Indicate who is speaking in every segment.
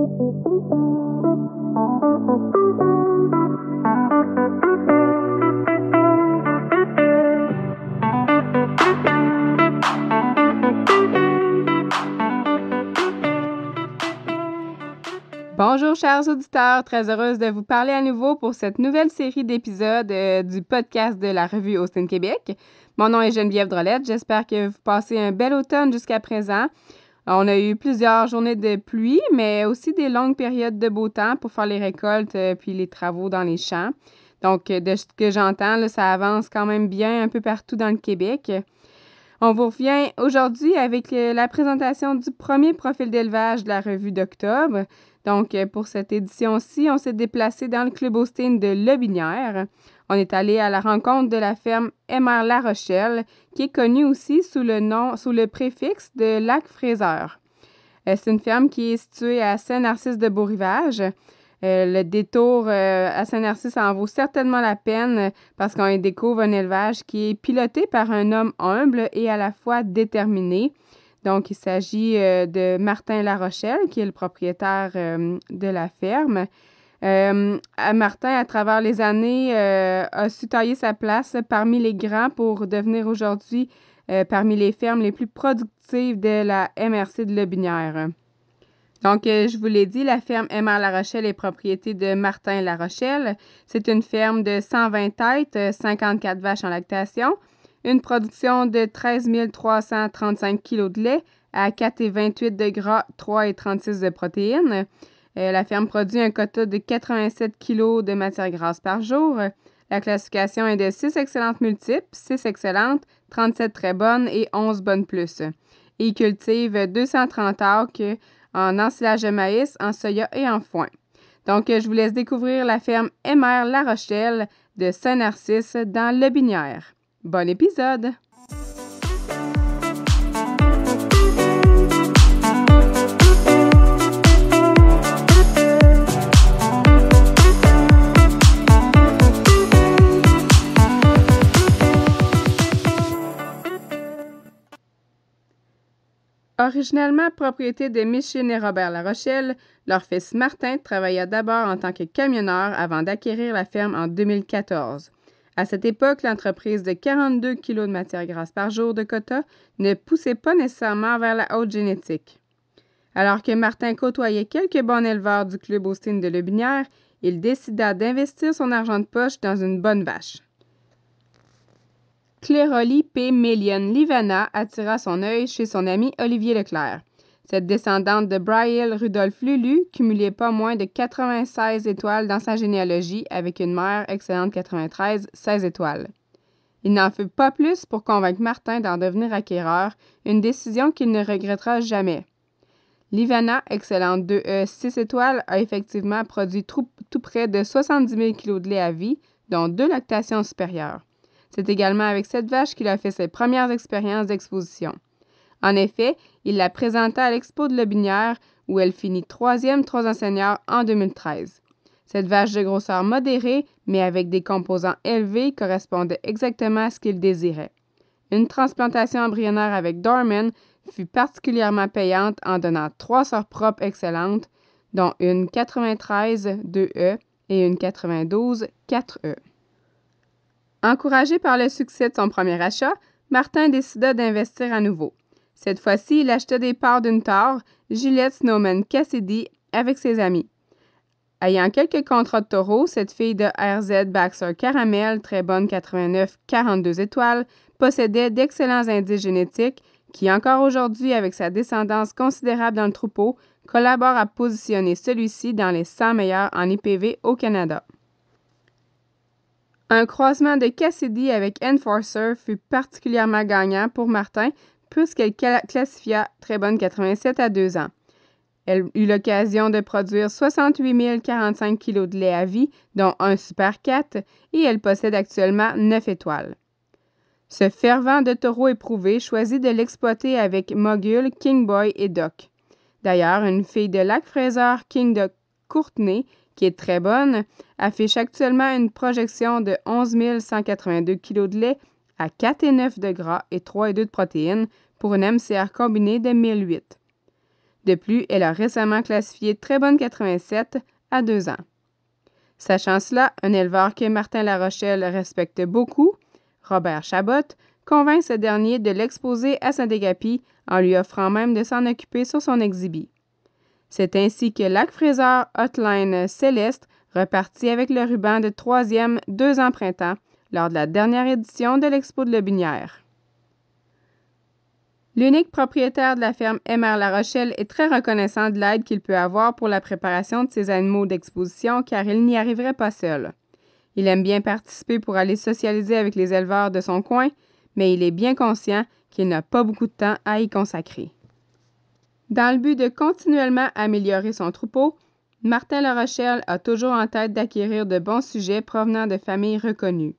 Speaker 1: Bonjour chers auditeurs, très heureuse de vous parler à nouveau pour cette nouvelle série d'épisodes du podcast de la revue Austin Québec. Mon nom est Geneviève Drolette, j'espère que vous passez un bel automne jusqu'à présent. On a eu plusieurs journées de pluie, mais aussi des longues périodes de beau temps pour faire les récoltes puis les travaux dans les champs. Donc, de ce que j'entends, là, ça avance quand même bien un peu partout dans le Québec. On vous revient aujourd'hui avec la présentation du premier profil d'élevage de la revue d'octobre. Donc, pour cette édition-ci, on s'est déplacé dans le Club Austin de Lobinière. On est allé à la rencontre de la ferme MR La Rochelle, qui est connue aussi sous le préfixe de Lac-Fraiseur. C'est une ferme qui est située à Saint-Narcisse-de-Beaurivage. Le détour à Saint-Narcisse en vaut certainement la peine parce qu'on y découvre un élevage qui est piloté par un homme humble et à la fois déterminé. Donc, il s'agit de Martin La Rochelle, qui est le propriétaire de la ferme. Martin, à travers les années, a su tailler sa place parmi les grands pour devenir aujourd'hui parmi les fermes les plus productives de la MRC de Lobinière. Donc, je vous l'ai dit, la ferme MR La Rochelle est propriété de Martin La Rochelle. C'est une ferme de 120 têtes, 54 vaches en lactation, une production de 13 335 kg de lait à 4,28 de gras, 3,36 de protéines. La ferme produit un quota de 87 kg de matière grasse par jour. La classification est de 6 excellentes multiples, 6 excellentes, 37 très bonnes et 11 bonnes plus. Et il cultive 230 acres en ensilage de maïs, en soya et en foin. Donc, je vous laisse découvrir la ferme MR La Rochelle de Saint-Narcisse dans Lobinière. Bon épisode! Originellement propriété de Micheline et Robert La Rochelle, leur fils Martin travailla d'abord en tant que camionneur avant d'acquérir la ferme en 2014. À cette époque, l'entreprise de 42 kg de matière grasse par jour de quota ne poussait pas nécessairement vers la haute génétique. Alors que Martin côtoyait quelques bons éleveurs du Club Austin de Lobinière, il décida d'investir son argent de poche dans une bonne vache. Clairoli P. Méliane Livana attira son œil chez son ami Olivier Leclerc. Cette descendante de Brielle Rudolph Lulu cumulait pas moins de 96 étoiles dans sa généalogie avec une mère excellente 93, 16 étoiles. Il n'en fut pas plus pour convaincre Martin d'en devenir acquéreur, une décision qu'il ne regrettera jamais. Livana, excellente 2E 6 étoiles, a effectivement produit tout près de 70 000 kg de lait à vie, dont 2 lactations supérieures. C'est également avec cette vache qu'il a fait ses premières expériences d'exposition. En effet, il la présenta à l'Expo de Lobinière, où elle finit 3e 3 ans senior en 2013. Cette vache de grosseur modérée, mais avec des composants élevés, correspondait exactement à ce qu'il désirait. Une transplantation embryonnaire avec Dorman fut particulièrement payante en donnant 3 sœurs propres excellentes, dont une 93 2E et une 92 4E. Encouragé par le succès de son premier achat, Martin décida d'investir à nouveau. Cette fois-ci, il acheta des parts d'une tare, Gillette Snowman Cassidy, avec ses amis. Ayant quelques contrats de taureaux, cette fille de RZ Baxter Caramel, très bonne 89, 42 étoiles, possédait d'excellents indices génétiques qui, encore aujourd'hui, avec sa descendance considérable dans le troupeau, collabore à positionner celui-ci dans les 100 meilleurs en IPV au Canada. Un croisement de Cassidy avec Enforcer fut particulièrement gagnant pour Martin puisqu'elle classifia très bonne 87 à 2 ans. Elle eut l'occasion de produire 68 045 kg de lait à vie, dont un Super 4, et elle possède actuellement 9 étoiles. Ce fervent de taureau éprouvé choisit de l'exploiter avec Mogul, King Boy et Doc. D'ailleurs, une fille de Lac-Fraiseur, King de Courtenay, qui est très bonne, affiche actuellement une projection de 11 182 kg de lait à 4,9 de gras et 3,2 de protéines pour une MCR combinée de 1008. De plus, elle a récemment classifié Très Bonne 87 à 2 ans. Sachant cela, un éleveur que Martin Larochelle respecte beaucoup, Robert Chabot, convainc ce dernier de l'exposer à Saint-Agapi en lui offrant même de s'en occuper sur son exhibit. C'est ainsi que Lac-Fraser Hotline Céleste repartit avec le ruban de 3e 2 ans printemps lors de la dernière édition de l'Expo de Lotbinière. L'unique propriétaire de la ferme MR La Rochelle est très reconnaissant de l'aide qu'il peut avoir pour la préparation de ses animaux d'exposition car il n'y arriverait pas seul. Il aime bien participer pour aller socialiser avec les éleveurs de son coin, mais il est bien conscient qu'il n'a pas beaucoup de temps à y consacrer. Dans le but de continuellement améliorer son troupeau, Martin Larochelle a toujours en tête d'acquérir de bons sujets provenant de familles reconnues.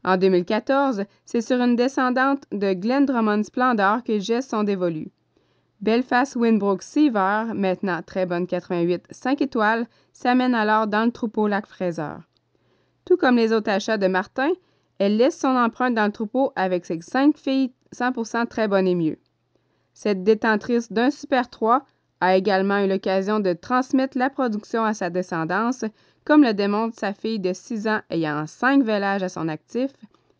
Speaker 1: En 2014, c'est sur une descendante de Glen Drummond Splendor que geste son dévolu. Belfast Winbrook Seaver, maintenant Très Bonne 88 5 étoiles, s'amène alors dans le troupeau Lac-Fraser. Tout comme les autres achats de Martin, elle laisse son empreinte dans le troupeau avec ses 5 filles 100% très bonnes et mieux. Cette détentrice d'un Super 3 a également eu l'occasion de transmettre la production à sa descendance, comme le démontre sa fille de 6 ans ayant 5 vélages à son actif,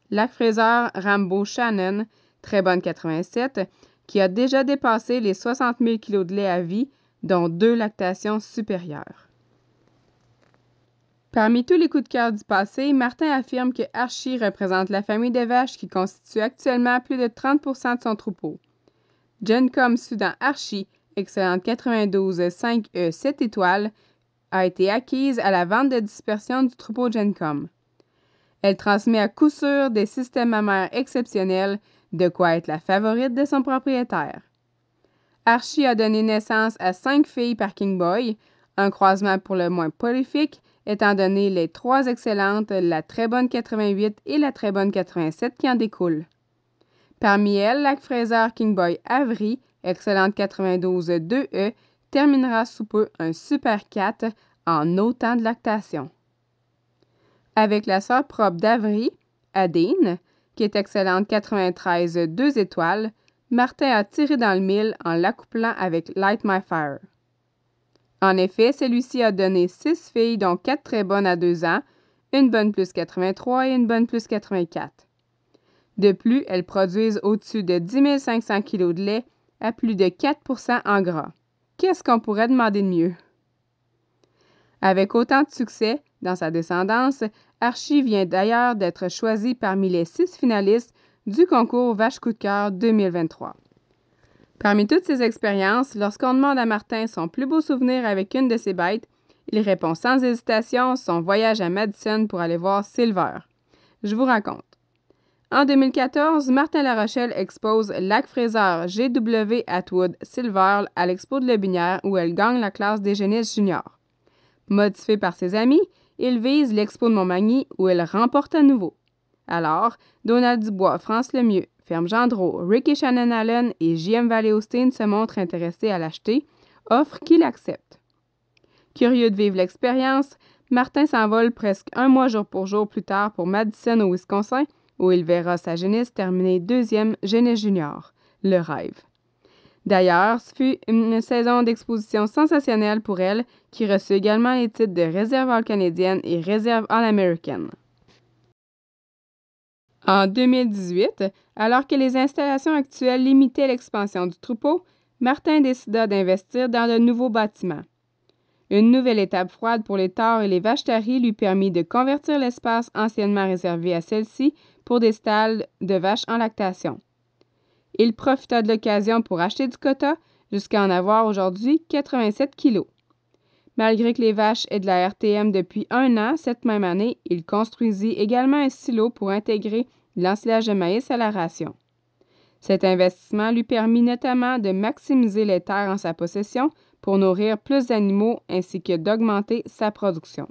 Speaker 1: Lac-Fraser Rambo Shannon, Très Bonne 87, qui a déjà dépassé les 60 000 kg de lait à vie, dont 2 lactations supérieures. Parmi tous les coups de cœur du passé, Martin affirme que Archie représente la famille de vaches qui constitue actuellement plus de 30% de son troupeau. Gencom Sudan Archie, excellente 92 5E 7 étoiles, a été acquise à la vente de dispersion du troupeau Gencom. Elle transmet à coup sûr des systèmes mammaires exceptionnels, de quoi être la favorite de son propriétaire. Archie a donné naissance à 5 filles par King Boy, un croisement pour le moins prolifique, étant donné les 3 excellentes, la Très Bonne 88 et la Très Bonne 87 qui en découlent. Parmi elles, Lac-Fraser King Boy Avery, excellente 92 2E, terminera sous peu un Super 4 en autant de lactation. Avec la sœur propre d'Avery, Adine, qui est excellente 93 2 étoiles, Martin a tiré dans le mille en l'accouplant avec Light My Fire. En effet, celui-ci a donné 6 filles, dont 4 très bonnes à 2 ans, une bonne plus 83 et une bonne plus 84. De plus, elles produisent au-dessus de 10 500 kg de lait à plus de 4% en gras. Qu'est-ce qu'on pourrait demander de mieux? Avec autant de succès dans sa descendance, Archie vient d'ailleurs d'être choisi parmi les 6 finalistes du concours Vache Coup de cœur 2023. Parmi toutes ces expériences, lorsqu'on demande à Martin son plus beau souvenir avec une de ses bêtes, il répond sans hésitation son voyage à Madison pour aller voir Silver. Je vous raconte. En 2014, Martin Larochelle expose Lac-Fraser GW Atwood Silver à l'Expo de Lotbinière où elle gagne la classe des génisses juniors. Motivé par ses amis, il vise l'Expo de Montmagny où elle remporte à nouveau. Alors, Donald Dubois, France Lemieux, Ferme Gendreau, Ricky Shannon Allen et J.M. Vallée-Austin se montrent intéressés à l'acheter, offre qu'il accepte. Curieux de vivre l'expérience, Martin s'envole presque un mois jour pour jour plus tard pour Madison au Wisconsin, où il verra sa génisse terminer 2e génisse junior, le rêve. D'ailleurs, ce fut une saison d'exposition sensationnelle pour elle, qui reçut également les titres de réserve all-canadienne et réserve all-américaine. En 2018, alors que les installations actuelles limitaient l'expansion du troupeau, Martin décida d'investir dans de nouveaux bâtiments. Une nouvelle étape froide pour les taures et les vaches taries lui permit de convertir l'espace anciennement réservé à celles-ci pour des stalles de vaches en lactation. Il profita de l'occasion pour acheter du quota jusqu'à en avoir aujourd'hui 87 kilos. Malgré que les vaches aient de la RTM depuis 1 an, cette même année, il construisit également un silo pour intégrer l'ensilage de maïs à la ration. Cet investissement lui permit notamment de maximiser les terres en sa possession pour nourrir plus d'animaux ainsi que d'augmenter sa production.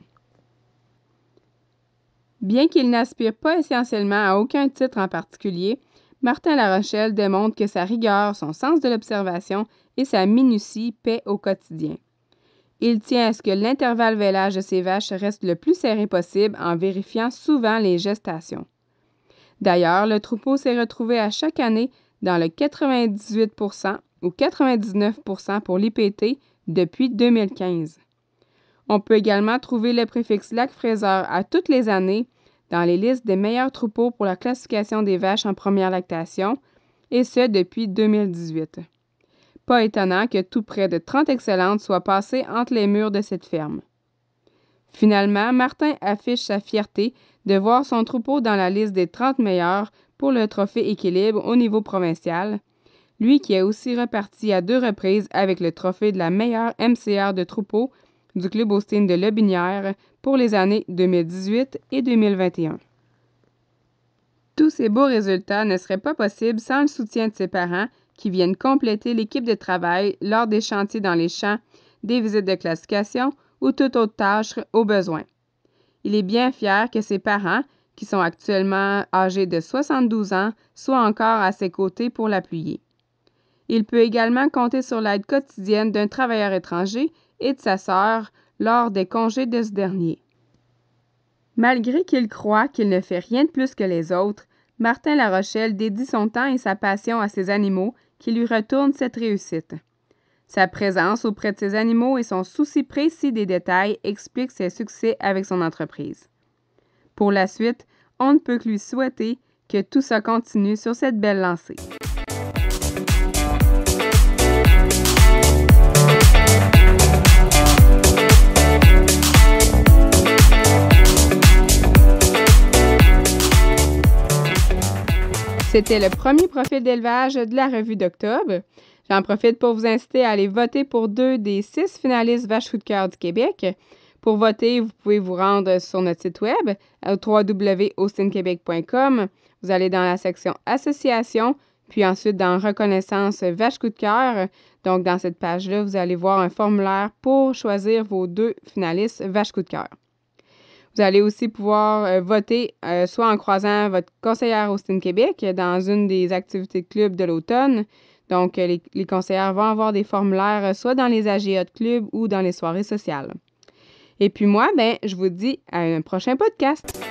Speaker 1: Bien qu'il n'aspire pas essentiellement à aucun titre en particulier, Martin Larochelle démontre que sa rigueur, son sens de l'observation et sa minutie paient au quotidien. Il tient à ce que l'intervalle vélage de ses vaches reste le plus serré possible en vérifiant souvent les gestations. D'ailleurs, le troupeau s'est retrouvé à chaque année dans le 98% ou 99% pour l'IPT depuis 2015. On peut également trouver le préfixe lac-fraiseur à toutes les années dans les listes des meilleurs troupeaux pour la classification des vaches en première lactation, et ce depuis 2018. Pas étonnant que tout près de 30 excellentes soient passées entre les murs de cette ferme. Finalement, Martin affiche sa fierté de voir son troupeau dans la liste des 30 meilleurs pour le trophée équilibre au niveau provincial, lui qui est aussi reparti à 2 reprises avec le trophée de la meilleure MCR de troupeau du Club Austin de Lobinière pour les années 2018 et 2021. Tous ces beaux résultats ne seraient pas possibles sans le soutien de ses parents qui viennent compléter l'équipe de travail lors des chantiers dans les champs, des visites de classification ou toute autre tâche au besoin. Il est bien fier que ses parents, qui sont actuellement âgés de 72 ans, soient encore à ses côtés pour l'appuyer. Il peut également compter sur l'aide quotidienne d'un travailleur étranger et de sa sœur lors des congés de ce dernier. Malgré qu'il croit qu'il ne fait rien de plus que les autres, Martin Larochelle dédie son temps et sa passion à ses animaux qui lui retournent cette réussite. Sa présence auprès de ses animaux et son souci précis des détails expliquent ses succès avec son entreprise. Pour la suite, on ne peut que lui souhaiter que tout ça continue sur cette belle lancée. C'était le premier profil d'élevage de la revue d'octobre. J'en profite pour vous inciter à aller voter pour 2 des 6 finalistes Vaches coup de cœur du Québec. Pour voter, vous pouvez vous rendre sur notre site web au www.austinquebec.com. Vous allez dans la section Association, puis ensuite dans Reconnaissance Vaches coup de cœur. Donc, dans cette page-là, vous allez voir un formulaire pour choisir vos 2 finalistes Vaches coup de cœur. Vous allez aussi pouvoir voter soit en croisant votre conseillère Austin Québec dans une des activités de club de l'automne. Donc, les conseillères vont avoir des formulaires soit dans les AGA de club ou dans les soirées sociales. Et puis moi, je vous dis à un prochain podcast.